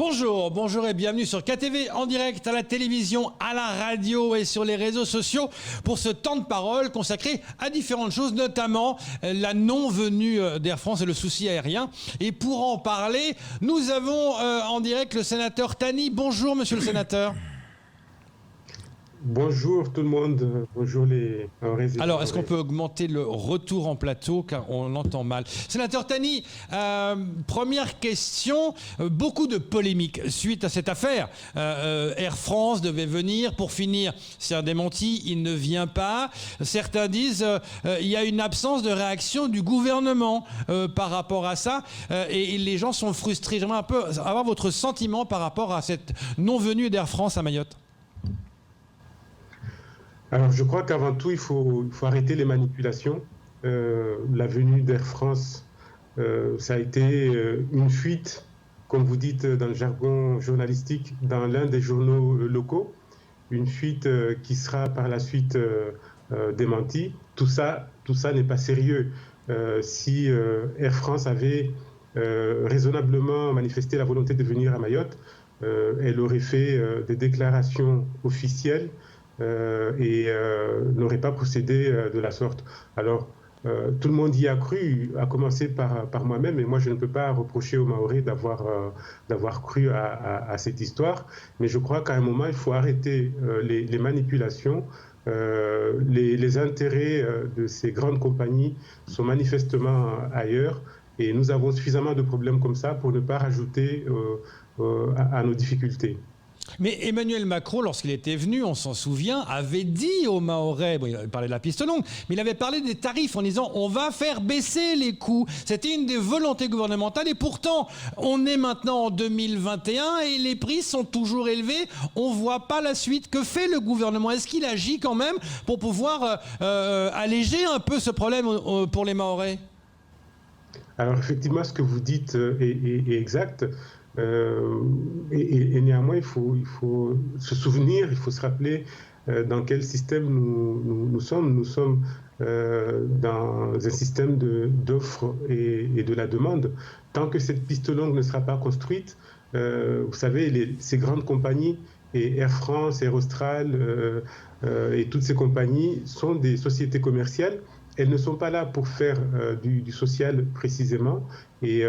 Bonjour, bonjour et bienvenue sur KTV en direct à la télévision, à la radio et sur les réseaux sociaux pour ce temps de parole consacré à différentes choses, notamment la non-venue d'Air France et le souci aérien. Et pour en parler, nous avons en direct le sénateur Tani. Bonjour monsieur le sénateur. Bonjour tout le monde, bonjour les Mahorais. Alors, est-ce qu'on peut augmenter le retour en plateau car on l'entend mal. Sénateur Tani, première question, beaucoup de polémiques suite à cette affaire. Air France devait venir, pour finir, c'est un démenti, il ne vient pas. Certains disent il y a une absence de réaction du gouvernement par rapport à ça et les gens sont frustrés. J'aimerais un peu avoir votre sentiment par rapport à cette non-venue d'Air France à Mayotte. Alors, je crois qu'avant tout, il faut arrêter les manipulations. La venue d'Air France, ça a été une fuite, comme vous dites dans le jargon journalistique, dans l'un des journaux locaux. Une fuite qui sera par la suite démentie. Tout ça n'est pas sérieux. Si Air France avait raisonnablement manifesté la volonté de venir à Mayotte, elle aurait fait des déclarations officielles et n'aurait pas procédé de la sorte. Alors, tout le monde y a cru, à commencer par moi-même, et moi je ne peux pas reprocher aux Mahorais d'avoir cru à cette histoire, mais je crois qu'à un moment il faut arrêter les manipulations. Les intérêts de ces grandes compagnies sont manifestement ailleurs, et nous avons suffisamment de problèmes comme ça pour ne pas rajouter à nos difficultés. Mais Emmanuel Macron, lorsqu'il était venu, on s'en souvient, avait dit aux Mahorais, bon, il parlait de la piste longue, mais il avait parlé des tarifs en disant on va faire baisser les coûts. C'était une des volontés gouvernementales et pourtant on est maintenant en 2021 et les prix sont toujours élevés. On ne voit pas la suite. Que fait le gouvernement? Est-ce qu'il agit quand même pour pouvoir alléger un peu ce problème pour les Mahorais? Alors effectivement, ce que vous dites est exact. Et néanmoins, il faut se souvenir, il faut se rappeler dans quel système nous sommes. Nous sommes dans un système d'offre et de la demande. Tant que cette piste longue ne sera pas construite, vous savez, ces grandes compagnies, et Air France, Air Austral et toutes ces compagnies sont des sociétés commerciales. Elles ne sont pas là pour faire du social précisément et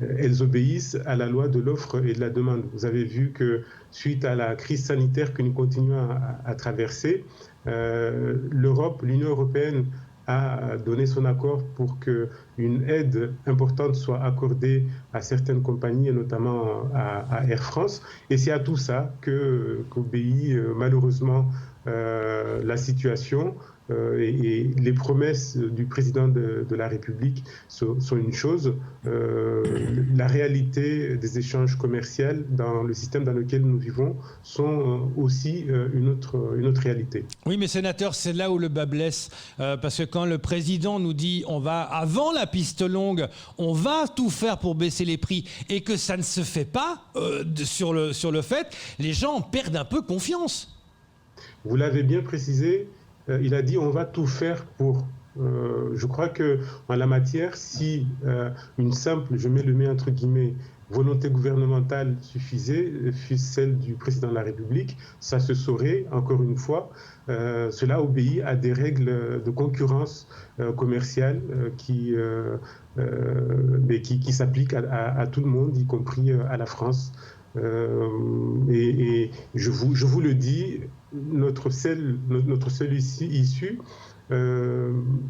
elles obéissent à la loi de l'offre et de la demande. Vous avez vu que suite à la crise sanitaire que nous continuons à traverser, l'Europe, l'Union européenne a donné son accord pour qu'une aide importante soit accordée à certaines compagnies, et notamment à Air France. Et c'est à tout ça qu'obéit malheureusement la situation. Et les promesses du président de la République sont une chose, la réalité des échanges commerciaux dans le système dans lequel nous vivons sont aussi une autre réalité. Oui, mais sénateur, c'est là où le bas blesse, parce que quand le président nous dit on va, avant la piste longue, on va tout faire pour baisser les prix, et que ça ne se fait pas sur le fait, les gens perdent un peu confiance. Vous l'avez bien précisé, il a dit on va tout faire pour. Je crois qu'en la matière, si une simple, je mets le mets entre guillemets, volonté gouvernementale suffisait, fût celle du président de la République, ça se saurait, encore une fois. Cela obéit à des règles de concurrence commerciale qui s'appliquent à tout le monde, y compris à la France. Et je vous le dis, notre seule issue,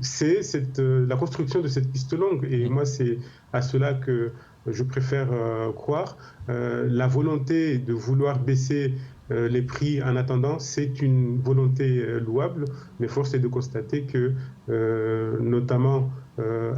c'est la construction de cette piste longue. Et moi, c'est à cela que je préfère croire. La volonté de vouloir baisser les prix en attendant, c'est une volonté louable, mais force est de constater que, notamment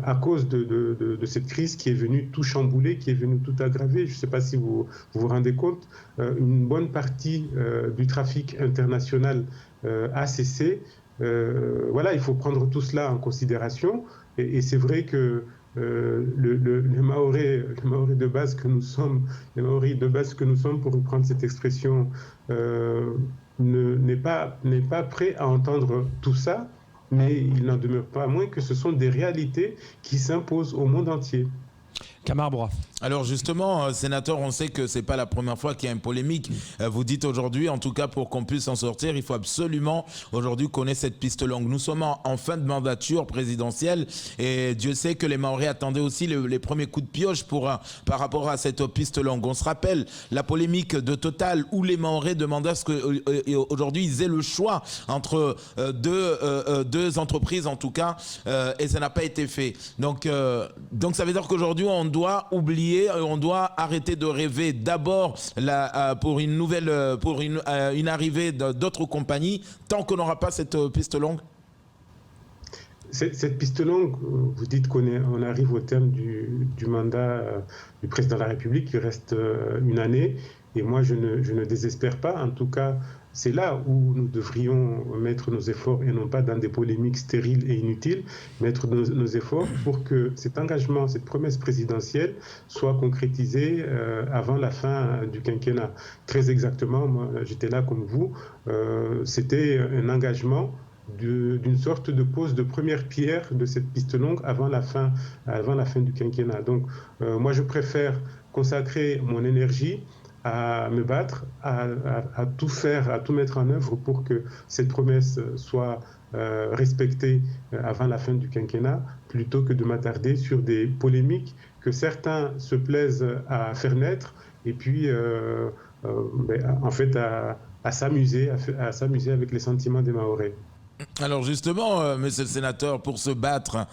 à cause de cette crise qui est venue tout chambouler, qui est venue tout aggraver, je ne sais pas si vous vous rendez compte, une bonne partie du trafic international a cessé. Voilà, il faut prendre tout cela en considération, et c'est vrai que les Mahorais de base que nous sommes, pour reprendre cette expression, n'est pas prêt à entendre tout ça, mais il n'en demeure pas moins que ce sont des réalités qui s'imposent au monde entier. Camarbrois. Alors justement, sénateur, on sait que c'est pas la première fois qu'il y a une polémique. Vous dites aujourd'hui, en tout cas pour qu'on puisse en sortir, il faut absolument aujourd'hui qu'on ait cette piste longue. Nous sommes en fin de mandature présidentielle et Dieu sait que les Mahorais attendaient aussi les premiers coups de pioche par rapport à cette piste longue. On se rappelle la polémique de Total où les Mahorais demandaient à ce qu'aujourd'hui ils aient le choix entre deux entreprises en tout cas et ça n'a pas été fait. Donc ça veut dire qu'aujourd'hui on doit oublier, on doit arrêter de rêver d'abord pour une arrivée d'autres compagnies tant qu'on n'aura pas cette piste longue. Cette piste longue, vous dites qu'on arrive au terme du mandat du président de la République, il reste une année, et moi je ne désespère pas. En tout cas, c'est là où nous devrions mettre nos efforts et non pas dans des polémiques stériles et inutiles, mettre nos efforts pour que cet engagement, cette promesse présidentielle soit concrétisée avant la fin du quinquennat. Très exactement, moi j'étais là comme vous, c'était un engagement d'une sorte de pose de première pierre de cette piste longue avant la fin du quinquennat. Donc moi je préfère consacrer mon énergie à me battre, à tout faire, à tout mettre en œuvre pour que cette promesse soit respectée avant la fin du quinquennat, plutôt que de m'attarder sur des polémiques que certains se plaisent à faire naître et puis en fait à s'amuser avec les sentiments des Mahorais. Alors justement, monsieur le sénateur, pour se battre,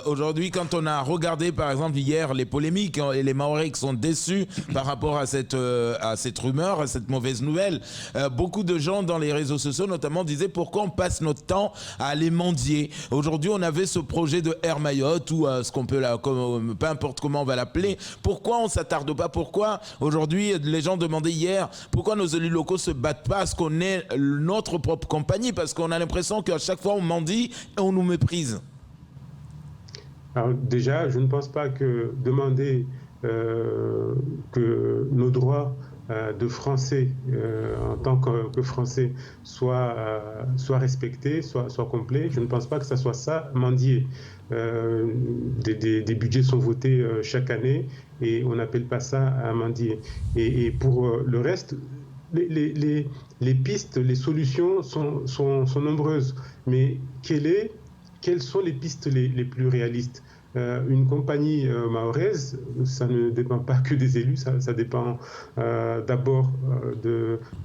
aujourd'hui, quand on a regardé par exemple hier les polémiques et les Mahorais qui sont déçus par rapport à cette rumeur, à cette mauvaise nouvelle, beaucoup de gens dans les réseaux sociaux notamment disaient pourquoi on passe notre temps à aller mendier. Aujourd'hui, on avait ce projet de Air Mayotte ou ce qu'on peut peu importe comment on va l'appeler. Pourquoi on s'attarde pas? Pourquoi aujourd'hui les gens demandaient hier pourquoi nos élus locaux se battent pas à ce qu'on ait notre propre compagnie, parce qu'on a l'impression qu'à chaque fois on mendie et on nous méprise. Alors déjà, je ne pense pas que demander que nos droits de Français en tant que Français soient respectés, soient complets, je ne pense pas que ça soit ça, mendier. Des budgets sont votés chaque année et on n'appelle pas ça à mendier. Et pour le reste, les pistes, les solutions sont nombreuses, mais quelles sont les pistes les plus réalistes? Une compagnie mahoraise, ça ne dépend pas que des élus, ça dépend d'abord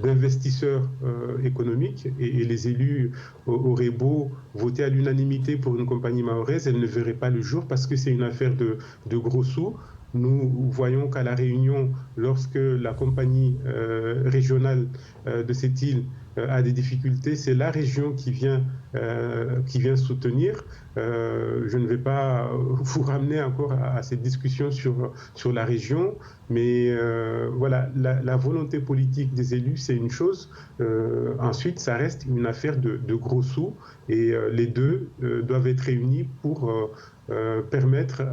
d'investisseurs économiques, et les élus auraient beau voter à l'unanimité pour une compagnie mahoraise, elle ne verrait pas le jour parce que c'est une affaire de gros sous. Nous voyons qu'à La Réunion, lorsque la compagnie régionale de cette île a des difficultés, c'est la région qui vient soutenir. Je ne vais pas vous ramener encore à cette discussion sur la région, mais voilà, la volonté politique des élus, c'est une chose. Ensuite, ça reste une affaire de gros sous, et les deux doivent être réunis pour permettre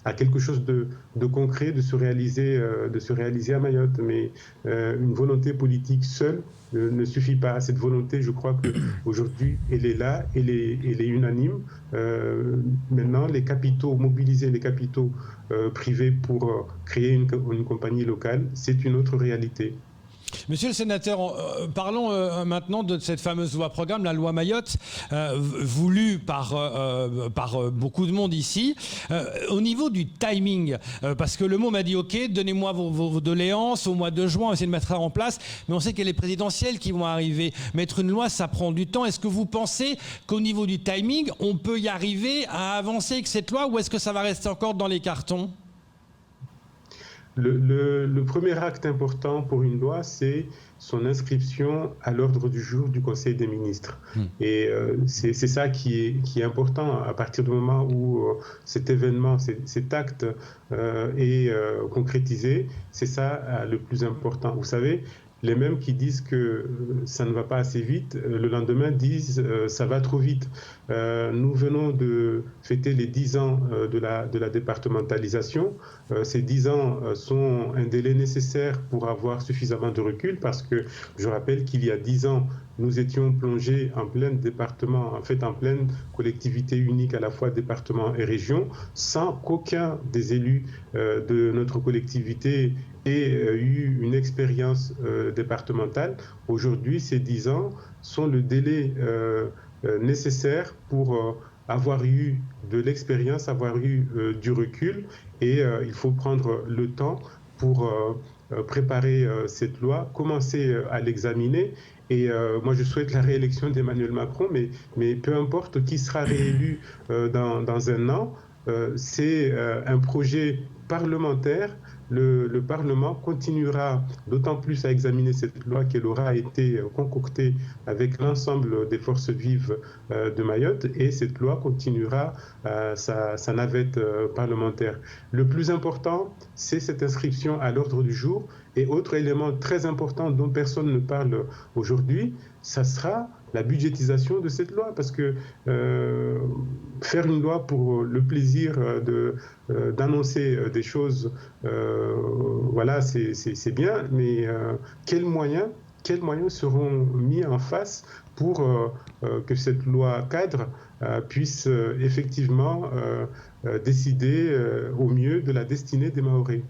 à quelque chose de concret de se réaliser à Mayotte. Mais une volonté politique seule ne suffit pas. Cette volonté, je crois qu'aujourd'hui, elle est là, elle est unanime. Maintenant, mobiliser les capitaux privés pour créer une compagnie locale, c'est une autre réalité. Monsieur le sénateur, parlons maintenant de cette fameuse loi programme, la loi Mayotte, voulue par beaucoup de monde ici. Au niveau du timing, parce que le mot m'a dit OK, donnez-moi vos doléances au mois de juin, on va essayer de mettre ça en place, mais on sait qu'il y a les présidentielles qui vont arriver. Mettre une loi, ça prend du temps. Est-ce que vous pensez qu'au niveau du timing, on peut y arriver à avancer avec cette loi, ou est-ce que ça va rester encore dans les cartons ? Le premier acte important pour une loi, c'est son inscription à l'ordre du jour du Conseil des ministres. Et c'est ça qui est important. À partir du moment où cet événement, cet acte est concrétisé, c'est ça le plus important. Vous savez, les mêmes qui disent que ça ne va pas assez vite, le lendemain disent ça va trop vite. Nous venons de fêter les 10 ans de la départementalisation. Ces 10 ans sont un délai nécessaire pour avoir suffisamment de recul, parce que je rappelle qu'il y a 10 ans, nous étions plongés en plein département, en fait en pleine collectivité unique à la fois département et région, sans qu'aucun des élus de notre collectivité ait eu une expérience départementale. Aujourd'hui, ces 10 ans sont le délai nécessaire pour avoir eu de l'expérience, avoir eu du recul, et il faut prendre le temps pour préparer cette loi, commencer à l'examiner. Et moi, je souhaite la réélection d'Emmanuel Macron, mais peu importe qui sera réélu dans un an, c'est un projet parlementaire. Le Parlement continuera d'autant plus à examiner cette loi qu'elle aura été concoctée avec l'ensemble des forces vives de Mayotte, et cette loi continuera sa navette parlementaire. Le plus important, c'est cette inscription à l'ordre du jour. Et autre élément très important dont personne ne parle aujourd'hui, ça sera la budgétisation de cette loi, parce que faire une loi pour le plaisir d'annoncer des choses, voilà, c'est bien, mais quels moyens seront mis en face pour que cette loi cadre puisse effectivement décider au mieux de la destinée des Mahorais.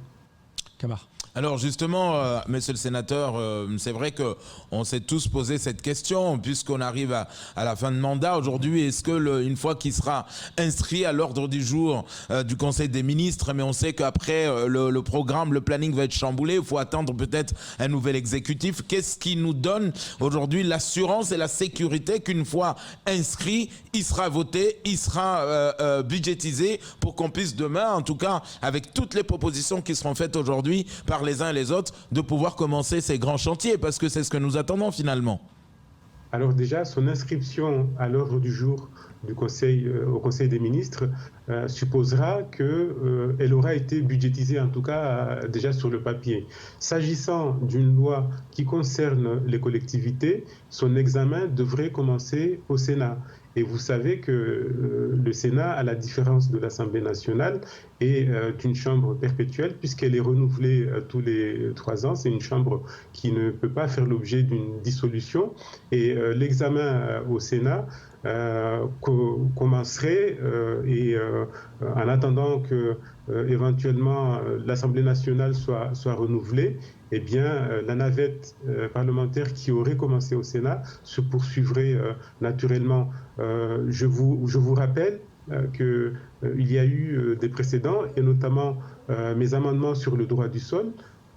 Camara. Alors justement, monsieur le sénateur, c'est vrai qu'on s'est tous posé cette question, puisqu'on arrive à la fin de mandat aujourd'hui. Est-ce que une fois qu'il sera inscrit à l'ordre du jour du Conseil des ministres, mais on sait qu'après le programme, le planning va être chamboulé, il faut attendre peut-être un nouvel exécutif. Qu'est-ce qui nous donne aujourd'hui l'assurance et la sécurité qu'une fois inscrit, il sera voté, il sera budgétisé, pour qu'on puisse demain, en tout cas avec toutes les propositions qui seront faites aujourd'hui par les uns et les autres, de pouvoir commencer ces grands chantiers, parce que c'est ce que nous attendons finalement. Alors déjà, son inscription à l'ordre du jour au Conseil des ministres supposera qu'elle aura été budgétisée, en tout cas déjà sur le papier. S'agissant d'une loi qui concerne les collectivités, son examen devrait commencer au Sénat. Et vous savez que le Sénat, à la différence de l'Assemblée nationale, est une chambre perpétuelle, puisqu'elle est renouvelée tous les 3 ans. C'est une chambre qui ne peut pas faire l'objet d'une dissolution. Et l'examen au Sénat commencerait, et en attendant que éventuellement l'Assemblée nationale soit renouvelée, eh bien, la navette parlementaire qui aurait commencé au Sénat se poursuivrait naturellement. Je vous rappelle qu'il y a eu des précédents, et notamment mes amendements sur le droit du sol,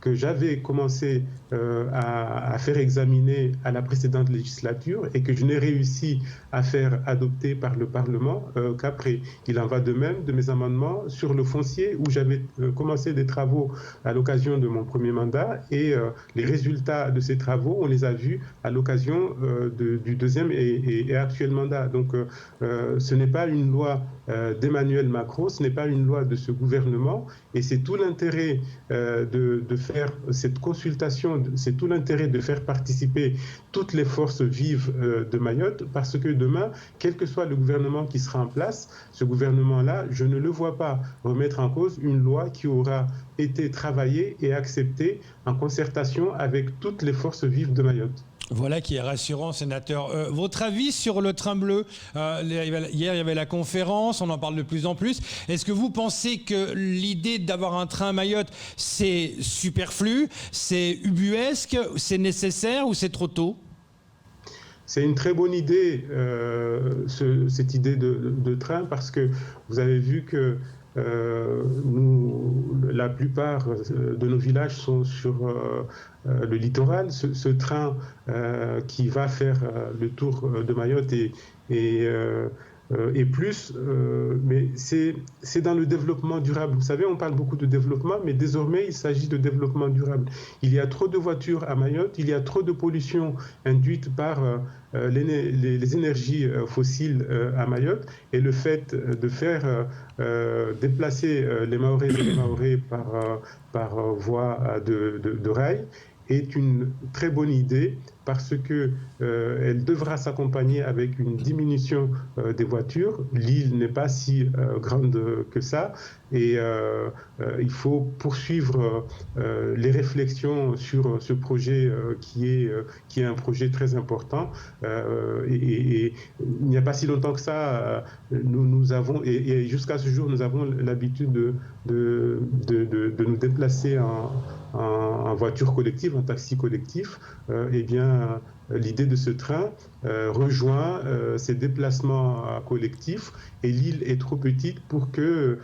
que j'avais commencé à faire examiner à la précédente législature, et que je n'ai réussi à faire adopter par le Parlement qu'après. Il en va de même de mes amendements sur le foncier, où j'avais commencé des travaux à l'occasion de mon premier mandat, et les résultats de ces travaux, on les a vus à l'occasion du deuxième et actuel mandat. Donc ce n'est pas une loi d'Emmanuel Macron, ce n'est pas une loi de ce gouvernement, et c'est tout l'intérêt de faire cette consultation, c'est tout l'intérêt de faire participer toutes les forces vives de Mayotte, parce que demain, quel que soit le gouvernement qui sera en place, ce gouvernement-là, je ne le vois pas remettre en cause une loi qui aura été travaillée et acceptée en concertation avec toutes les forces vives de Mayotte. Voilà qui est rassurant, sénateur. Votre avis sur le train bleu? Hier, il y avait la conférence, on en parle de plus en plus. Est-ce que vous pensez que l'idée d'avoir un train à Mayotte, c'est superflu, c'est ubuesque, c'est nécessaire ou c'est trop tôt? C'est une très bonne idée, cette idée de train, parce que vous avez vu que la plupart de nos villages sont sur le littoral. Ce train qui va faire le tour de Mayotte et plus, mais c'est dans le développement durable. Vous savez, on parle beaucoup de développement, mais désormais, il s'agit de développement durable. Il y a trop de voitures à Mayotte, il y a trop de pollution induite par les énergies fossiles à Mayotte, et le fait de faire déplacer les Mahorais et les Mahorais par voie de rail est une très bonne idée, parce que elle devra s'accompagner avec une diminution des voitures. L'île n'est pas si grande que ça, et il faut poursuivre les réflexions sur ce projet qui est un projet très important. Et il n'y a pas si longtemps que ça, nous avons, et jusqu'à ce jour, nous avons l'habitude de nous déplacer en voiture collective, en taxi collectif. Eh bien, l'idée de ce train rejoint ces déplacements collectifs, et l'île est trop petite pour que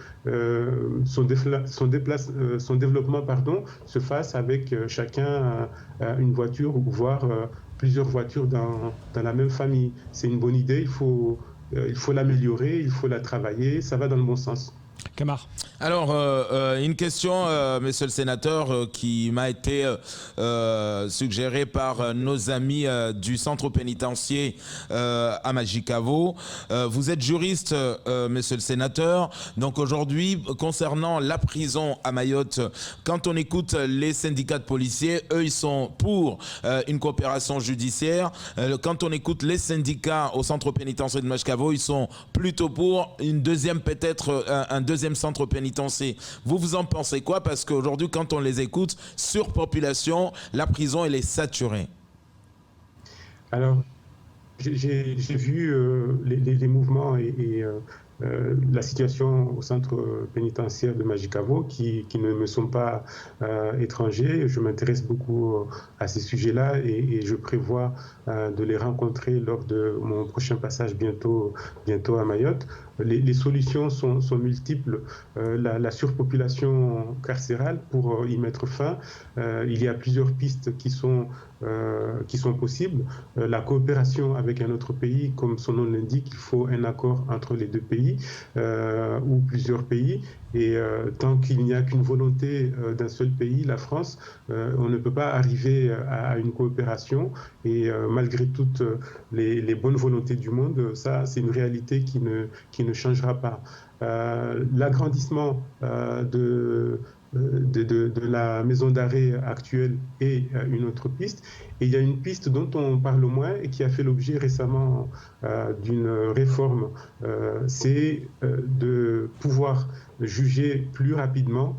son développement se fasse avec chacun une voiture, ou voire plusieurs voitures dans la même famille. C'est une bonne idée, il faut l'améliorer, il faut la travailler, ça va dans le bon sens. Camar. Alors, une question, monsieur le sénateur, qui m'a été suggérée par nos amis du centre pénitentiaire à Majicavo. Vous êtes juriste, monsieur le sénateur. Donc aujourd'hui, concernant la prison à Mayotte, quand on écoute les syndicats de policiers, eux, ils sont pour une coopération judiciaire. Quand on écoute les syndicats au centre pénitentiaire de Majicavo, ils sont plutôt pour une deuxième, peut-être un deuxième centre pénitentiaire. Vous en pensez quoi? Parce qu'aujourd'hui, quand on les écoute, surpopulation, la prison, elle est saturée. Alors, j'ai vu les mouvements et la situation au centre pénitentiaire de Majicavo qui ne me sont pas étrangers. Je m'intéresse beaucoup à ces sujets-là, et je prévois de les rencontrer lors de mon prochain passage bientôt à Mayotte. Les solutions sont multiples. La surpopulation carcérale, pour y mettre fin, il y a plusieurs pistes qui sont possibles. La coopération avec un autre pays, comme son nom l'indique, il faut un accord entre les deux pays ou plusieurs pays. Et tant qu'il n'y a qu'une volonté d'un seul pays, la France, on ne peut pas arriver à une coopération. Et malgré toutes les bonnes volontés du monde, ça, c'est une réalité qui ne changera pas. L'agrandissement de la maison d'arrêt actuelle est une autre piste. Et il y a une piste dont on parle moins et qui a fait l'objet récemment d'une réforme, c'est de pouvoir juger plus rapidement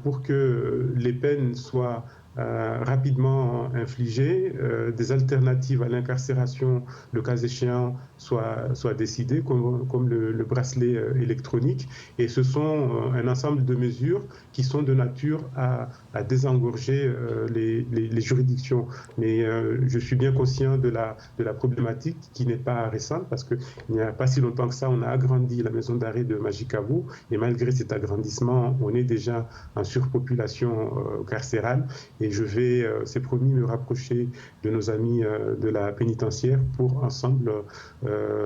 pour que les peines soient rapidement infligées, des alternatives à l'incarcération, le cas échéant, soient décidées, comme le bracelet électronique. Et ce sont un ensemble de mesures qui sont de nature à désengorger les juridictions. Mais je suis bien conscient de la problématique qui n'est pas récente, parce qu'il n'y a pas si longtemps que ça, on a agrandi la maison d'arrêt de Majicavo, et malgré cet agrandissement, on est déjà en surpopulation carcérale. Et je vais, c'est promis, me rapprocher de nos amis de la pénitentiaire pour ensemble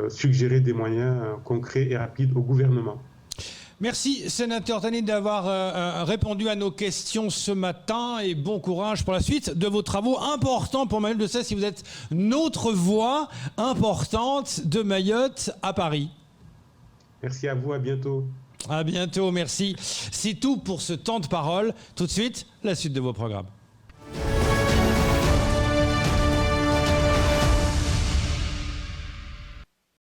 suggérer des moyens concrets et rapides au gouvernement. Merci, sénateur Tani, d'avoir répondu à nos questions ce matin, et bon courage pour la suite de vos travaux importants pour Mayotte. Je sais si vous êtes notre voix importante de Mayotte à Paris. Merci à vous, à bientôt. À bientôt, merci. C'est tout pour ce temps de parole. Tout de suite, la suite de vos programmes.